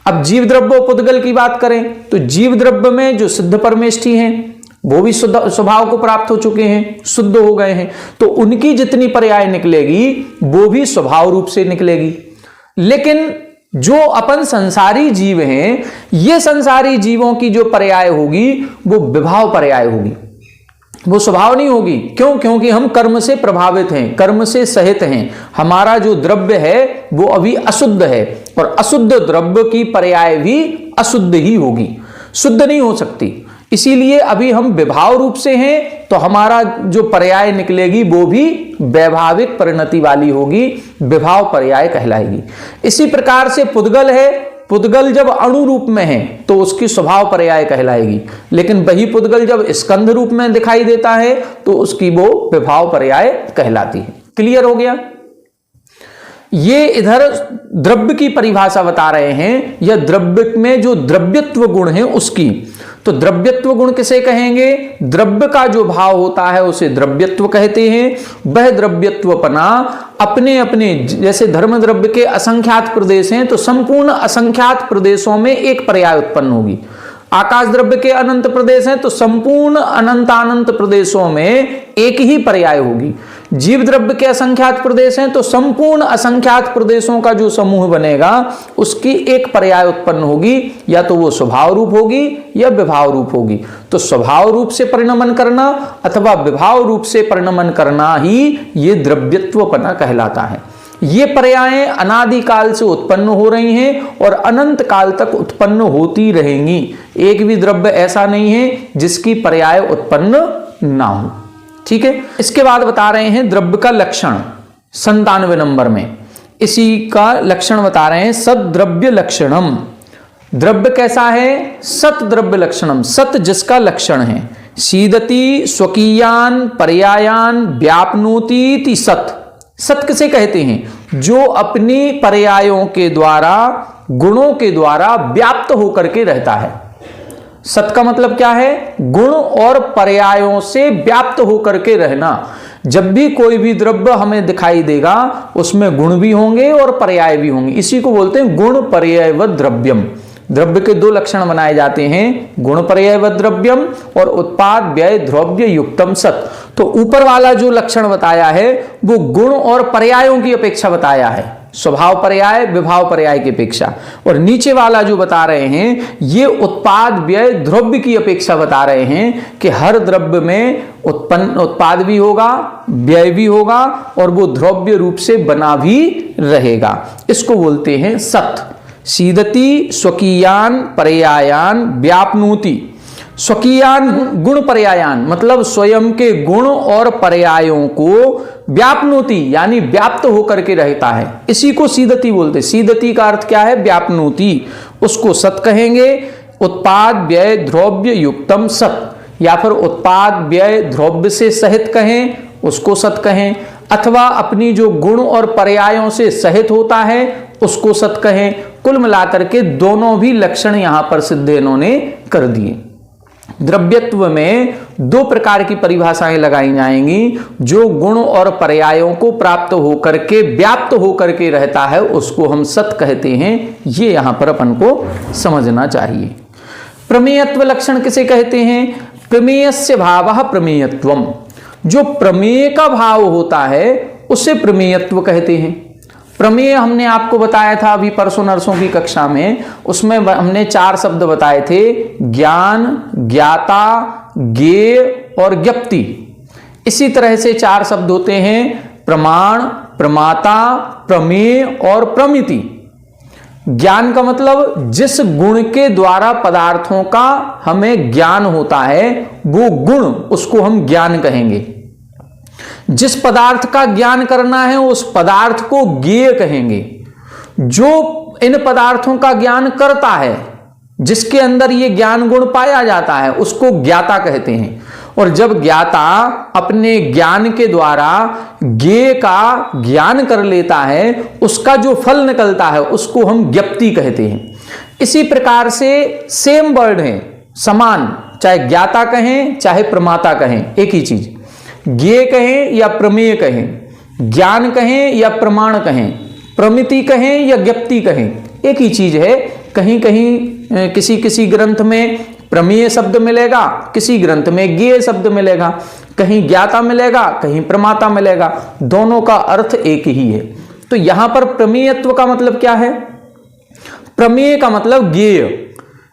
अब जीव द्रव्य पुद्गल की बात करें तो जीव द्रव्य में जो सिद्ध परमेष्ठी हैं वो भी स्वभाव को प्राप्त हो चुके हैं, शुद्ध हो गए हैं, तो उनकी जितनी पर्याय निकलेगी वो भी स्वभाव रूप से निकलेगी। लेकिन जो अपन संसारी जीव हैं, ये संसारी जीवों की जो पर्याय होगी वो विभाव पर्याय होगी, वो स्वभाव नहीं होगी। क्यों? क्योंकि हम कर्म से प्रभावित हैं, कर्म से सहित हैं। हमारा जो द्रव्य है वो अभी अशुद्ध है और अशुद्ध द्रव्य की पर्याय भी अशुद्ध ही होगी, शुद्ध नहीं हो सकती। इसीलिए अभी हम विभाव रूप से हैं तो हमारा जो पर्याय निकलेगी वो भी वैभाविक परिणति वाली होगी, विभाव पर्याय कहलाएगी। इसी प्रकार से पुद्गल है, पुद्गल जब अणु रूप में है तो उसकी स्वभाव पर्याय कहलाएगी, लेकिन वही पुद्गल जब स्कंध रूप में दिखाई देता है तो उसकी वो विभाव पर्याय कहलाती है। क्लियर हो गया? ये इधर द्रव्य की परिभाषा बता रहे हैं, या द्रव्य में जो द्रव्यत्व गुण है उसकी। तो द्रव्यत्व गुण किसे कहेंगे? द्रव्य का जो भाव होता है उसे द्रव्यत्व कहते हैं। वह द्रव्यत्वपना अपने अपने, जैसे धर्म द्रव्य के असंख्यात प्रदेश हैं तो संपूर्ण असंख्यात प्रदेशों में एक पर्याय उत्पन्न होगी। आकाश द्रव्य के अनंत प्रदेश हैं तो संपूर्ण अनंतानंत प्रदेशों में एक ही पर्याय होगी। जीव द्रव्य के असंख्यात प्रदेश हैं तो संपूर्ण असंख्यात प्रदेशों का जो समूह बनेगा उसकी एक पर्याय उत्पन्न होगी, या तो वो स्वभाव रूप होगी या विभाव रूप होगी। तो स्वभाव रूप से परिणमन करना अथवा विभाव रूप से परिणमन करना ही ये द्रव्यत्वपना कहलाता है। ये पर्यायें अनादिकाल से उत्पन्न हो रही हैं और अनंत काल तक उत्पन्न होती रहेंगी। एक भी द्रव्य ऐसा नहीं है जिसकी पर्याय उत्पन्न ना हो। ठीक है, इसके बाद बता रहे हैं द्रव्य का लक्षण 97 नंबर में। इसी का लक्षण बता रहे हैं, सद्द्रव्य लक्षणम। द्रव्य कैसा है? सत द्रव्य लक्षणम, सत जिसका लक्षण है। सीदति स्वकीयान पर्यायान व्याप्नोति सत। सत किसे कहते हैं? जो अपनी पर्यायों के द्वारा, गुणों के द्वारा व्याप्त होकर के रहता है। सत का मतलब क्या है? गुण और पर्यायों से व्याप्त होकर के रहना। जब भी कोई भी द्रव्य हमें दिखाई देगा उसमें गुण भी होंगे और पर्याय भी होंगे। इसी को बोलते हैं गुण पर्यायवत द्रव्यम। द्रव्य के 2 लक्षण बनाए जाते हैं, गुण पर्यायवत द्रव्यम और उत्पाद व्यय द्रव्य युक्तम सत। तो ऊपर वाला जो लक्षण बताया है वो गुण और पर्यायों की अपेक्षा बताया है, स्वभाव पर्याय विभाव पर्याय की अपेक्षा। और नीचे वाला जो बता रहे हैं ये उत्पाद व्यय द्रव्य की अपेक्षा बता रहे हैं कि हर द्रव्य में उत्पाद भी होगा, व्यय भी होगा और वो द्रव्य रूप से बना भी रहेगा। इसको बोलते हैं सत। सीदति स्वकीयान पर्यायान व्याप्नोति। स्वकीयान गुण पर्यायान मतलब स्वयं के गुण और पर्यायों को व्याप्नोति यानी व्याप्त होकर के रहता है, इसी को सीदति बोलते। सीदति का अर्थ क्या है? व्याप्नोति। उसको सत कहेंगे। उत्पाद व्यय द्रव्य युक्तम सत, या फिर उत्पाद व्यय द्रव्य से सहित कहें, उसको सत कहें, अथवा अपनी जो गुण और पर्यायों से सहित होता है उसको सत कहें। कुल मिलाकर के दोनों भी लक्षण यहां पर सिद्ध इन्होंने कर दिए। द्रव्यत्व में दो प्रकार की परिभाषाएं लगाई जाएंगी। जो गुण और पर्यायों को प्राप्त होकर के व्याप्त होकर के रहता है उसको हम सत कहते हैं। ये यहां पर अपन को समझना चाहिए। प्रमेयत्व लक्षण किसे कहते हैं? प्रमेयस्य भावः प्रमेयत्वम्। जो प्रमेय का भाव होता है उसे प्रमेयत्व कहते हैं। प्रमेय हमने आपको बताया था अभी परसों नरसों की कक्षा में, उसमें हमने 4 शब्द बताए थे, ज्ञान, ज्ञाता, ज्ञेय और ज्ञप्ति। इसी तरह से 4 शब्द होते हैं, प्रमाण, प्रमाता, प्रमेय और प्रमिति। ज्ञान का मतलब जिस गुण के द्वारा पदार्थों का हमें ज्ञान होता है वो गुण, उसको हम ज्ञान कहेंगे। जिस पदार्थ का ज्ञान करना है उस पदार्थ को ज्ञेय कहेंगे। जो इन पदार्थों का ज्ञान करता है, जिसके अंदर ये ज्ञान गुण पाया जाता है, उसको ज्ञाता कहते हैं। और जब ज्ञाता अपने ज्ञान के द्वारा ज्ञेय का ज्ञान कर लेता है, उसका जो फल निकलता है उसको हम ज्ञप्ति कहते हैं। इसी प्रकार से सेम वर्ड है, समान, चाहे ज्ञाता कहें चाहे प्रमाता कहें, एक ही चीज। ज्ञेय कहें या प्रमेय कहें, ज्ञान कहें या प्रमाण कहें, प्रमिति कहें या ज्ञप्ति कहें, एक ही चीज है। कहीं कहीं किसी किसी ग्रंथ में प्रमेय शब्द मिलेगा, किसी ग्रंथ में ज्ञेय शब्द मिलेगा, कहीं ज्ञाता मिलेगा, कहीं प्रमाता मिलेगा, दोनों का अर्थ एक ही है। तो यहां पर प्रमेयत्व का मतलब क्या है? प्रमेय का मतलब ज्ञेय,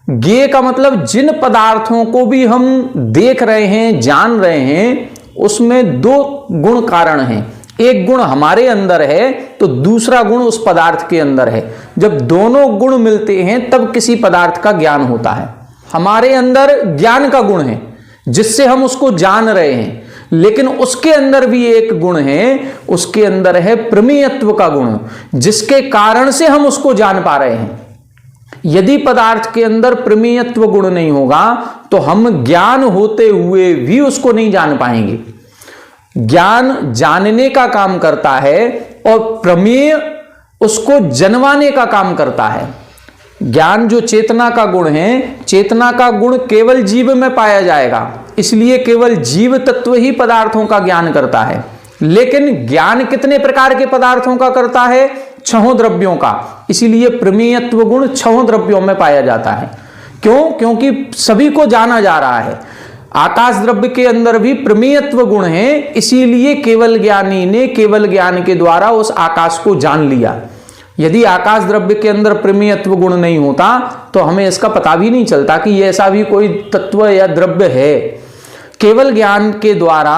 ज्ञेय का मतलब जिन पदार्थों को भी हम देख रहे हैं, जान रहे हैं, उसमें 2 गुण कारण हैं। एक गुण हमारे अंदर है तो दूसरा गुण उस पदार्थ के अंदर है। जब दोनों गुण मिलते हैं तब किसी पदार्थ का ज्ञान होता है। हमारे अंदर ज्ञान का गुण है जिससे हम उसको जान रहे हैं, लेकिन उसके अंदर भी एक गुण है, उसके अंदर है प्रमेयत्व का गुण, जिसके कारण से हम उसको जान पा रहे हैं। यदि पदार्थ के अंदर प्रमेयत्व गुण नहीं होगा तो हम ज्ञान होते हुए भी उसको नहीं जान पाएंगे। ज्ञान जानने का काम करता है और प्रमेय उसको जनवाने का काम करता है। ज्ञान जो चेतना का गुण है, चेतना का गुण केवल जीव में पाया जाएगा, इसलिए केवल जीव तत्व ही पदार्थों का ज्ञान करता है। लेकिन ज्ञान कितने प्रकार के पदार्थों का करता है? 6 द्रव्यों का, इसीलिए प्रमेयत्व गुण 6 द्रव्यों में पाया जाता है। क्यों? क्योंकि सभी को जाना जा रहा है। आकाश द्रव्य के अंदर भी प्रमेयत्व गुण है, इसीलिए केवल ज्ञानी ने केवल ज्ञान के द्वारा उस आकाश को जान लिया। यदि आकाश द्रव्य के अंदर प्रमेयत्व गुण नहीं होता तो हमें इसका पता भी नहीं चलता कि ऐसा भी कोई तत्व या द्रव्य है। केवल ज्ञान के द्वारा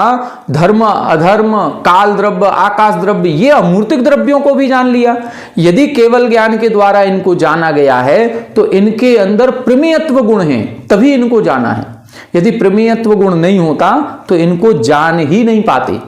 धर्म, अधर्म, काल द्रव्य, आकाश द्रव्य, ये अमूर्तिक द्रव्यों को भी जान लिया। यदि केवल ज्ञान के द्वारा इनको जाना गया है तो इनके अंदर प्रमेयत्व गुण है, तभी इनको जाना है। यदि प्रमेयत्व गुण नहीं होता तो इनको जान ही नहीं पाते।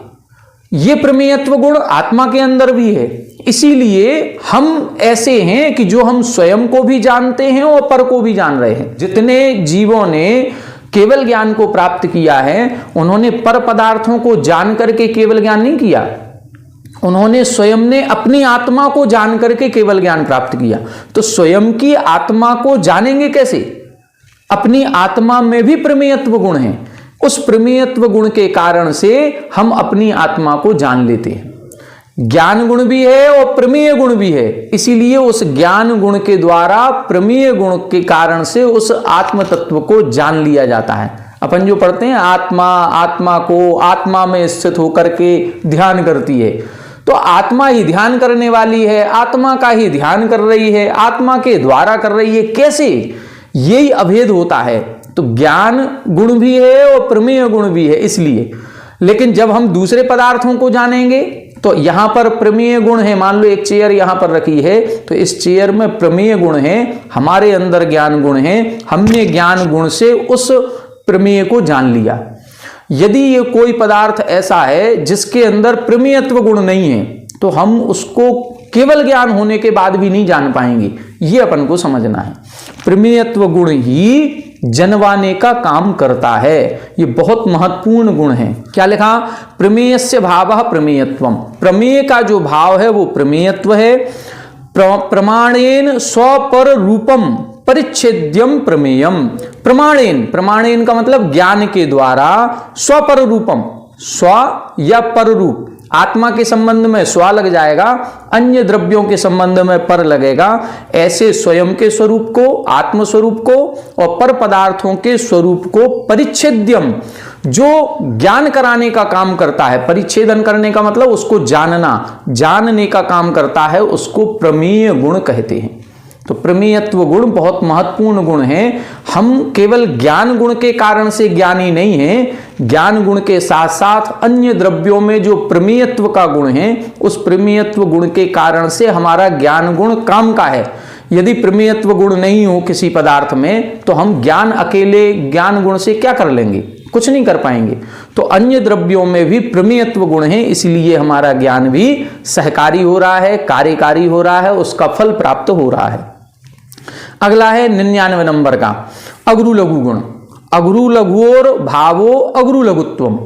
ये प्रमेयत्व गुण आत्मा के अंदर भी है, इसीलिए हम ऐसे हैं कि जो हम स्वयं को भी जानते हैं और पर को भी जान रहे हैं। जितने जीवों ने केवल ज्ञान को प्राप्त किया है उन्होंने पर पदार्थों को जान करके केवल ज्ञान नहीं किया, उन्होंने स्वयं ने अपनी आत्मा को जान करके केवल ज्ञान प्राप्त किया। तो स्वयं की आत्मा को जानेंगे कैसे? अपनी आत्मा में भी प्रमेयत्व गुण है, उस प्रमेयत्व गुण के कारण से हम अपनी आत्मा को जान लेते हैं। ज्ञान गुण भी है और प्रमेय गुण भी है, इसीलिए उस ज्ञान गुण के द्वारा प्रमेय गुण के कारण से उस आत्म तत्व को जान लिया जाता है। अपन जो पढ़ते हैं आत्मा को आत्मा में स्थित होकर के ध्यान करती है, तो आत्मा ही ध्यान करने वाली है, आत्मा का ही ध्यान कर रही है, आत्मा के द्वारा कर रही है। कैसे? यही अभेद होता है। तो ज्ञान गुण भी है और प्रमेय गुण भी है इसलिए। लेकिन जब हम दूसरे पदार्थों को जानेंगे तो यहां पर प्रमेय गुण है। मान लो एक चेयर यहां पर रखी है तो इस चेयर में प्रमेय गुण है, हमारे अंदर ज्ञान गुण है, हमने ज्ञान गुण से उस प्रमेय को जान लिया। यदि ये कोई पदार्थ ऐसा है जिसके अंदर प्रमेयत्व गुण नहीं है तो हम उसको केवल ज्ञान होने के बाद भी नहीं जान पाएंगे, ये अपन को समझना है। प्रमेयत्व गुण ही जनवाने का काम करता है, ये बहुत महत्वपूर्ण गुण है। क्या लिखा? प्रमेयस्य भावः प्रमेयत्वम, प्रमेय का जो भाव है वो प्रमेयत्व है। प्रमाणेन स्वपर रूपम परिच्छेद्यम प्रमेयम, प्रमाणेन, प्रमाणेन का मतलब ज्ञान के द्वारा, स्वपर रूपम, स्व या पर रूप, आत्मा के संबंध में स्व लग जाएगा, अन्य द्रव्यों के संबंध में पर लगेगा। ऐसे स्वयं के स्वरूप को, आत्म स्वरूप को और पर पदार्थों के स्वरूप को परिच्छेद्यम, जो ज्ञान कराने का काम करता है, परिच्छेदन करने का मतलब उसको जानना, जानने का काम करता है, उसको प्रमेय गुण कहते हैं। तो प्रमेयत्व गुण बहुत महत्वपूर्ण गुण है। हम केवल ज्ञान गुण के कारण से ज्ञानी नहीं हैं, ज्ञान गुण के साथ साथ अन्य द्रव्यों में जो प्रमेयत्व का गुण है, उस प्रमेयत्व गुण के कारण से हमारा ज्ञान गुण काम का है। यदि प्रमेयत्व गुण नहीं हो किसी पदार्थ में तो हम ज्ञान अकेले ज्ञान गुण से क्या कर लेंगे? कुछ नहीं कर पाएंगे। तो अन्य द्रव्यों में भी प्रमेयत्व गुण है, इसलिए हमारा ज्ञान भी सहकारी हो रहा है, कार्यकारी हो रहा है, उसका फल प्राप्त हो रहा है। अगला है 99 नंबर का अगरु लघु गुण। अगरु लघुओर भावो अगरु लघुत्वम,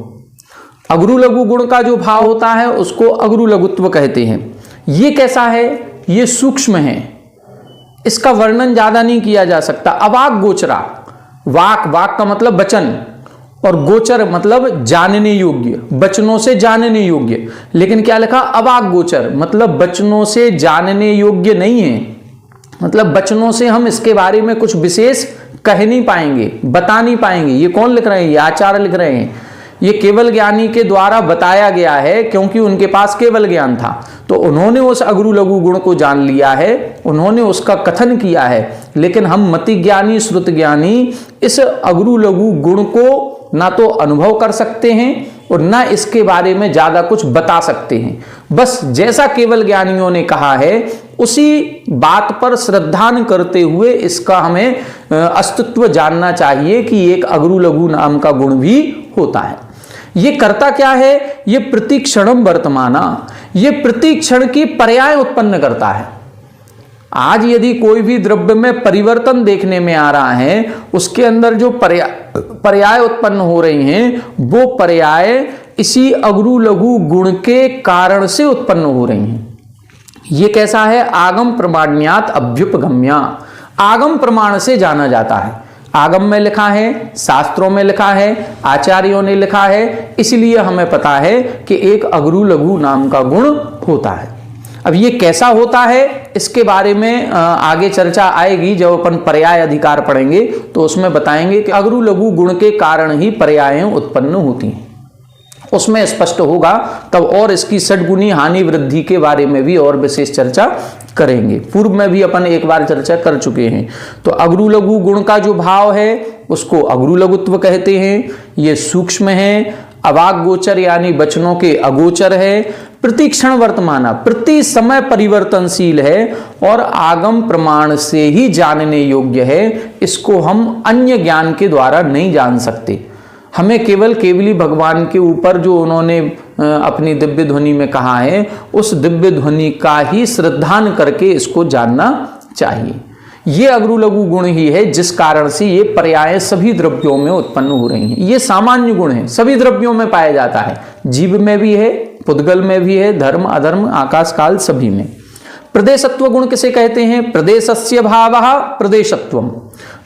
अगरु लघु गुण का जो भाव होता है उसको अगरु लघुत्व कहते हैं। ये कैसा है? ये सूक्ष्म है, इसका वर्णन ज्यादा नहीं किया जा सकता। अवाक गोचरा, वाक, वाक का मतलब वचन, और गोचर मतलब जानने योग्य, वचनों से जानने योग्य। लेकिन क्या लिखा? अवाक गोचर, मतलब वचनों से जानने योग्य नहीं है, मतलब वचनों से हम इसके बारे में कुछ विशेष कह नहीं पाएंगे, बता नहीं पाएंगे। ये कौन लिख रहे हैं? ये आचार्य लिख रहे हैं। ये केवल ज्ञानी के द्वारा बताया गया है, क्योंकि उनके पास केवल ज्ञान था, तो उन्होंने उस अगरु लघु गुण को जान लिया है, उन्होंने उसका कथन किया है। लेकिन हम मति ज्ञानी, श्रुत ज्ञानी इस अगरु लघु गुण को ना तो अनुभव कर सकते हैं और ना इसके बारे में ज्यादा कुछ बता सकते हैं। बस जैसा केवल ज्ञानियों ने कहा है उसी बात पर श्रद्धान करते हुए इसका हमें अस्तित्व जानना चाहिए कि एक अगरु लघु नाम का गुण भी होता है। ये करता क्या है? ये प्रतिक्षणम वर्तमाना, ये प्रतिक्षण की पर्याय उत्पन्न करता है। आज यदि कोई भी द्रव्य में परिवर्तन देखने में आ रहा है, उसके अंदर जो पर्याय उत्पन्न हो रही हैं, वो पर्याय इसी अगरु लघु गुण के कारण से उत्पन्न हो रही हैं। ये कैसा है? आगम प्रमाण्यात अभ्युपगम्या, आगम प्रमाण से जाना जाता है। आगम में लिखा है, शास्त्रों में लिखा है, आचार्यों ने लिखा है, इसलिए हमें पता है कि एक अगरु लघु नाम का गुण होता है। अब ये कैसा होता है इसके बारे में आगे चर्चा आएगी, जब अपन पर्याय अधिकार पढ़ेंगे तो उसमें बताएंगे कि अगरु लघु गुण के कारण ही पर्यायें उत्पन्न होती हैं, उसमें स्पष्ट होगा तब। और इसकी षड्गुणी हानि वृद्धि के बारे में भी और विशेष चर्चा करेंगे। पूर्व में भी अपन एक बार चर्चा कर चुके हैं। तो अगरु लघु गुण का जो भाव है उसको अगरु लघुत्व कहते हैं। ये सूक्ष्म है, अवाक गोचर यानी वचनों के अगोचर है, प्रतिक्षण वर्तमाना, प्रति समय परिवर्तनशील है और आगम प्रमाण से ही जानने योग्य है। इसको हम अन्य ज्ञान के द्वारा नहीं जान सकते। हमें केवल केवली भगवान के ऊपर जो उन्होंने अपनी दिव्य ध्वनि में कहा है, उस दिव्य ध्वनि का ही श्रद्धान करके इसको जानना चाहिए। ये अगरु लघु गुण ही है जिस कारण से ये पर्याय सभी द्रव्यों में उत्पन्न हो रही हैं। ये सामान्य गुण है, सभी द्रव्यों में पाया जाता है, जीव में भी है, पुद्गल में भी है, धर्म अधर्म आकाश काल सभी में। प्रदेशत्व गुण किसे कहते हैं? प्रदेशस्य भावः प्रदेशत्वम,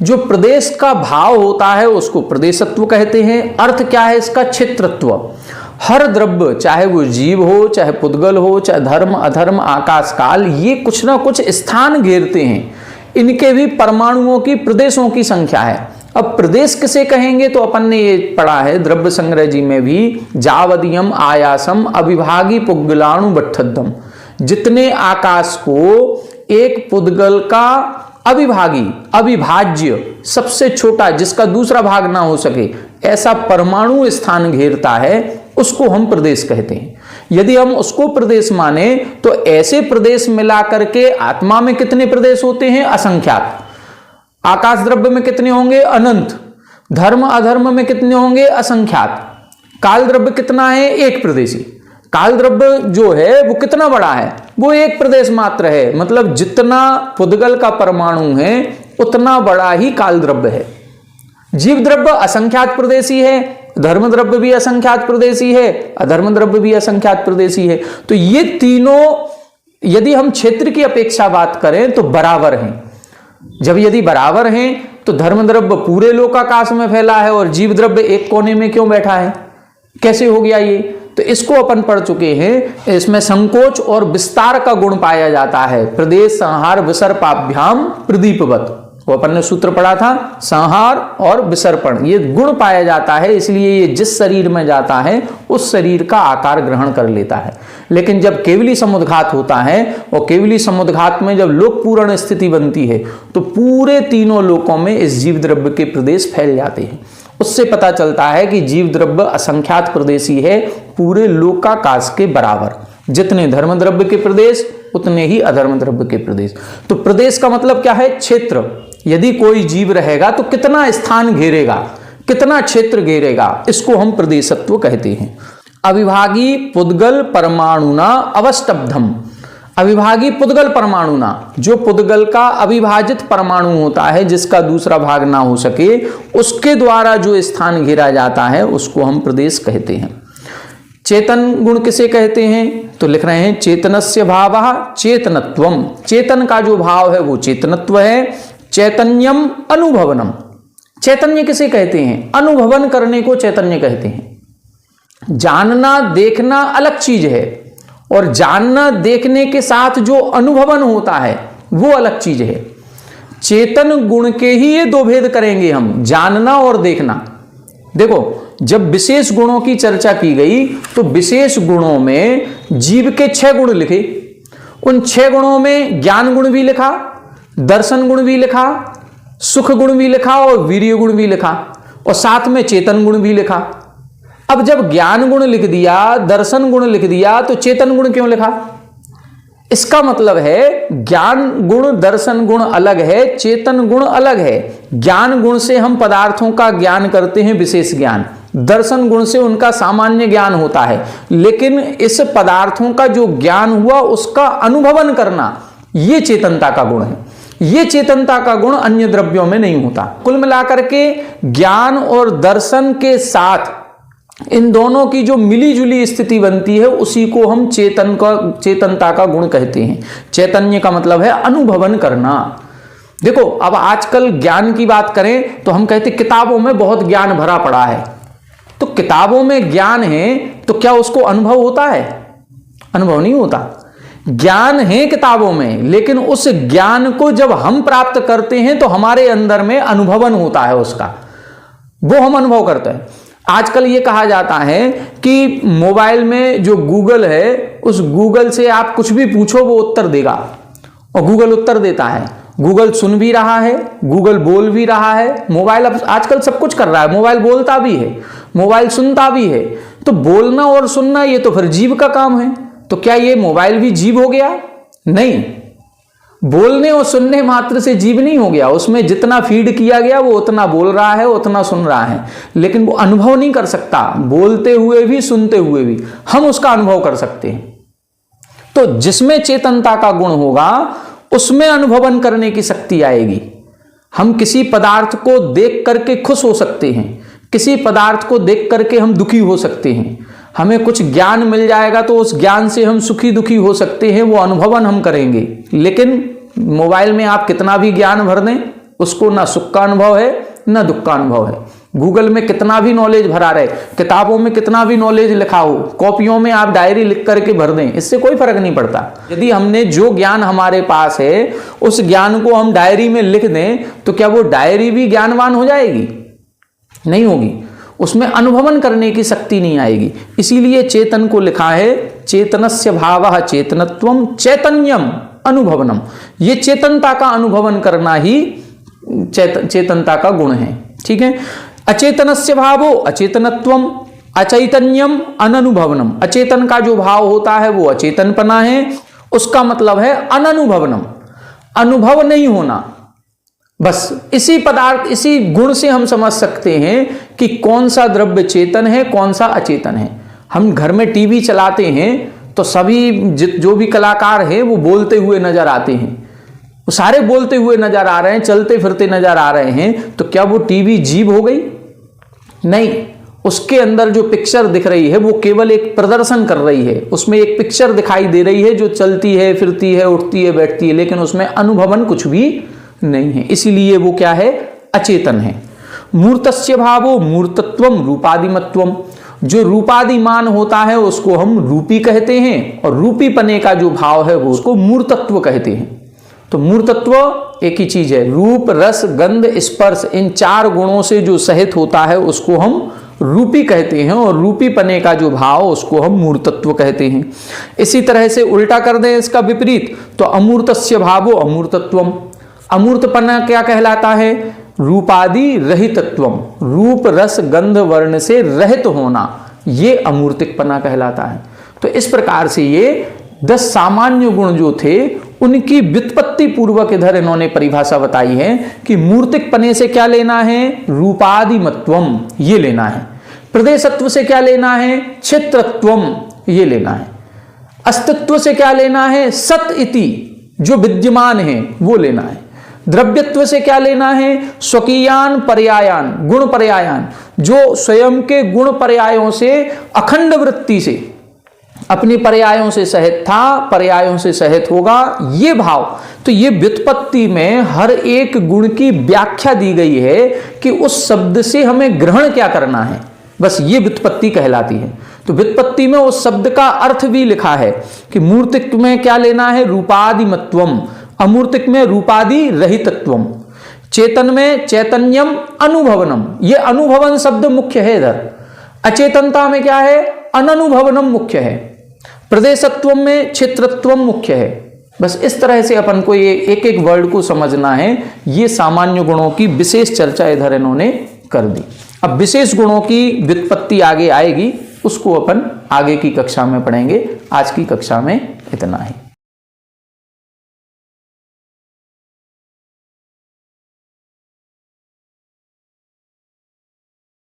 जो प्रदेश का भाव होता है उसको प्रदेशत्व कहते हैं। अर्थ क्या है इसका? क्षेत्रत्व। हर द्रव्य, चाहे वो जीव हो, चाहे पुद्गल हो, चाहे धर्म अधर्म आकाश काल, ये कुछ ना कुछ स्थान घेरते हैं। इनके भी परमाणुओं की, प्रदेशों की संख्या है। अब प्रदेश किसे कहेंगे? तो अपन ने ये पढ़ा है द्रव्य संग्रह जी में भी, जावदियम आयासम अविभागी पुद्गलाणु बट्ठदम, जितने आकाश को एक पुद्गल का अविभागी, अविभाज्य, सबसे छोटा जिसका दूसरा भाग ना हो सके, ऐसा परमाणु स्थान घेरता है, उसको हम प्रदेश कहते हैं। यदि हम उसको प्रदेश माने तो ऐसे प्रदेश मिला करके आत्मा में कितने प्रदेश होते हैं? असंख्यात। आकाश द्रव्य में कितने होंगे? अनंत। धर्म अधर्म में कितने होंगे? असंख्यात। काल द्रव्य कितना है? एक प्रदेशी। काल द्रव्य जो है वो कितना बड़ा है, वो एक प्रदेश मात्र है, मतलब जितना पुद्गल का परमाणु है उतना बड़ा ही काल द्रव्य है। जीव द्रव्य असंख्यात प्रदेशी है, धर्म द्रव्य भी असंख्यात प्रदेशी है, अधर्म द्रव्य भी असंख्यात प्रदेशी है। तो ये तीनों यदि हम क्षेत्र की अपेक्षा बात करें तो बराबर हैं। जब यदि बराबर हैं तो धर्म द्रव्य पूरे लोकाकाश में फैला है और जीव द्रव्य एक कोने में क्यों बैठा है, कैसे हो गया ये? तो इसको अपन पढ़ चुके हैं। इसमें संकोच और विस्तार का गुण पाया जाता है। प्रदेश संहार विसर्पाभ्याम प्रदीपवत, वो अपन ने सूत्र पढ़ा था, संहार और विसर्पण, ये गुण पाया जाता है, इसलिए ये जिस शरीर में जाता है उस शरीर का आकार ग्रहण कर लेता है। लेकिन जब केवली समुद्घात होता है और केवली समुद्घात में जब लोक पूर्ण स्थिति बनती है तो पूरे तीनों लोकों में इस जीव द्रव्य के प्रदेश फैल जाते हैं। उससे पता चलता है कि जीव द्रव्य असंख्यात प्रदेशी है, पूरे लोकाकाश के बराबर। जितने धर्म द्रव्य के प्रदेश उतने ही अधर्म द्रव्य के प्रदेश। तो प्रदेश का मतलब क्या है? क्षेत्र। यदि कोई जीव रहेगा तो कितना स्थान घेरेगा, कितना क्षेत्र घेरेगा, इसको हम प्रदेशत्व कहते हैं। अविभागी पुद्गल परमाणुना अवष्टब्धम, अविभागी पुद्गल परमाणुना, जो पुद्गल का अविभाजित परमाणु होता है जिसका दूसरा भाग ना हो सके, उसके द्वारा जो स्थान घेरा जाता है उसको हम प्रदेश कहते हैं। चेतन गुण किसे कहते हैं? तो लिख रहे हैं चेतनस्य भावः चेतनत्वम, चेतन का जो भाव है वो चेतनत्व है। चैतन्यम अनुभवनम, चैतन्य किसे कहते हैं? अनुभवन करने को चैतन्य कहते हैं। जानना देखना अलग चीज है और जानना देखने के साथ जो अनुभवन होता है वो अलग चीज है। चेतन गुण के ही ये दो भेद करेंगे हम, जानना और देखना। देखो, जब विशेष गुणों की चर्चा की गई तो विशेष गुणों में जीव के 6 गुण लिखे, उन 6 गुणों में ज्ञान गुण भी लिखा, दर्शन गुण भी लिखा, सुख गुण भी लिखा और वीर्य गुण भी लिखा, और साथ में चेतन गुण भी लिखा। अब जब ज्ञान गुण लिख दिया, दर्शन गुण लिख दिया, तो चेतन गुण क्यों लिखा? इसका मतलब है ज्ञान गुण दर्शन गुण अलग है, चेतन गुण अलग है। ज्ञान गुण से हम पदार्थों का ज्ञान करते हैं, विशेष ज्ञान। दर्शन गुण से उनका सामान्य ज्ञान होता है, लेकिन इस पदार्थों का जो ज्ञान हुआ उसका अनुभवन करना, ये चेतनता का गुण है। ये चेतनता का गुण अन्य द्रव्यों में नहीं होता। कुल मिलाकर के ज्ञान और दर्शन के साथ इन दोनों की जो मिली जुली स्थिति बनती है उसी को हम चेतनता का गुण कहते हैं। चैतन्य का मतलब है अनुभवन करना। देखो, अब आजकल ज्ञान की बात करें तो हम कहते किताबों में बहुत ज्ञान भरा पड़ा है। तो किताबों में ज्ञान है तो क्या उसको अनुभव होता है? अनुभव नहीं होता। ज्ञान है किताबों में, लेकिन उस ज्ञान को जब हम प्राप्त करते हैं तो हमारे अंदर में अनुभवन होता है, उसका वो हम अनुभव करते हैं। आजकल ये कहा जाता है कि मोबाइल में जो गूगल है, उस गूगल से आप कुछ भी पूछो वो उत्तर देगा, और गूगल उत्तर देता है। गूगल सुन भी रहा है, गूगल बोल भी रहा है। मोबाइल अब आजकल सब कुछ कर रहा है, मोबाइल बोलता भी है, मोबाइल सुनता भी है। तो बोलना और सुनना ये तो फिर जीव का काम है। तो क्या ये मोबाइल भी जीव हो गया? नहीं, बोलने और सुनने मात्र से जीव नहीं हो गया। उसमें जितना फीड किया गया वो उतना बोल रहा है, उतना सुन रहा है, लेकिन वो अनुभव नहीं कर सकता। बोलते हुए भी सुनते हुए भी हम उसका अनुभव कर सकते हैं। तो जिसमें चेतनता का गुण होगा उसमें अनुभवन करने की शक्ति आएगी। हम किसी पदार्थ को देख करके खुश हो सकते हैं, किसी पदार्थ को देख करके हम दुखी हो सकते हैं। हमें कुछ ज्ञान मिल जाएगा तो उस ज्ञान से हम सुखी दुखी हो सकते हैं, वो अनुभवन हम करेंगे। लेकिन मोबाइल में आप कितना भी ज्ञान भर दें, उसको ना सुख का अनुभव है ना दुख का अनुभव है। गूगल में कितना भी नॉलेज भरा रहे, किताबों में कितना भी नॉलेज लिखा हो, कॉपियों में आप डायरी लिख करके भर दें, इससे कोई फर्क नहीं पड़ता। यदि हमने जो ज्ञान हमारे पास है उस ज्ञान को हम डायरी में लिख दें तो क्या वो डायरी भी ज्ञानवान हो जाएगी? नहीं होगी। उसमें अनुभवन करने की शक्ति नहीं आएगी। इसीलिए चेतन को लिखा है चेतनस्य भावः चेतनत्वम चैतन्यम अनुभवनम। ये चेतनता का अनुभवन करना ही चेतनता का गुण है। ठीक है। अचेतनस्य भावो अचेतनत्वम अचैतन्यम अननुभवनम। अचेतन का जो भाव होता है वो अचेतनपना है, उसका मतलब है अननुभवनम, अनुभव नहीं होना। बस इसी पदार्थ इसी गुण से हम समझ सकते हैं कि कौन सा द्रव्य चेतन है, कौन सा अचेतन है। हम घर में टीवी चलाते हैं तो सभी जो भी कलाकार हैं वो बोलते हुए नजर आते हैं, वो सारे बोलते हुए नजर आ रहे हैं, चलते फिरते नजर आ रहे हैं, तो क्या वो टीवी जीव हो गई? नहीं, उसके अंदर जो पिक्चर दिख रही है वो केवल एक प्रदर्शन कर रही है, उसमें एक पिक्चर दिखाई दे रही है जो चलती है, फिरती है, उठती है, बैठती है, लेकिन उसमें अनुभवन कुछ भी नहीं है, इसीलिए वो क्या है? अचेतन है। मूर्तस्य भावो मूर्तत्वम रूपादिमत्वम, जो रूपादिमान होता है उसको हम रूपी कहते हैं, और रूपी पने का जो भाव है वो उसको मूर्तत्व कहते हैं। तो मूर्तत्व एक ही चीज है, रूप, रस, गंध, स्पर्श, इन 4 गुणों से जो सहित होता है उसको हम रूपी कहते हैं, और रूपी पने का जो भाव उसको हम मूर्तत्व कहते हैं। इसी तरह से उल्टा कर दें इसका विपरीत, तो अमूर्तस्य भावो अमूर्तत्वम, अमूर्तपना क्या कहलाता है? रूपादि रहितत्वम, रूप, रस, गंध, वर्ण से रहित होना, ये अमूर्तिकपना कहलाता है। तो इस प्रकार से ये 10 सामान्य गुण जो थे उनकी व्युत्पत्ति पूर्वक इधर इन्होंने परिभाषा बताई है कि मूर्तिकपने से क्या लेना है? रूपादिमत्वम, ये लेना है। प्रदेशत्व से क्या लेना है? क्षेत्रत्वम, ये लेना है। अस्तित्व से क्या लेना है? सत इति, जो विद्यमान है वो लेना है। द्रव्यत्व से क्या लेना है? स्वकीयान पर्यायान, गुण पर्यायान, जो स्वयं के गुण पर्यायों से अखंड वृत्ति से अपनी पर्यायों से सहित था, पर्यायों से सहित होगा, ये भाव। तो ये व्युत्पत्ति में हर एक गुण की व्याख्या दी गई है कि उस शब्द से हमें ग्रहण क्या करना है, बस ये व्युत्पत्ति कहलाती है। तो व्युत्पत्ति में उस शब्द का अर्थ भी लिखा है कि मूर्तिक में क्या लेना है? रूपादिमत्वम, अमूर्तिक में रूपादि रहितत्वम, चेतन में चैतन्यम अनुभवनम, ये अनुभवन शब्द मुख्य है इधर। अचेतनता में क्या है? अननुभवनम मुख्य है। प्रदेशत्व में क्षेत्रत्वम मुख्य है। बस इस तरह से अपन को ये एक एक वर्ड को समझना है। ये सामान्य गुणों की विशेष चर्चा इधर इन्होंने कर दी। अब विशेष गुणों की व्युत्पत्ति आगे आएगी, उसको अपन आगे की कक्षा में पढ़ेंगे। आज की कक्षा में इतना ही।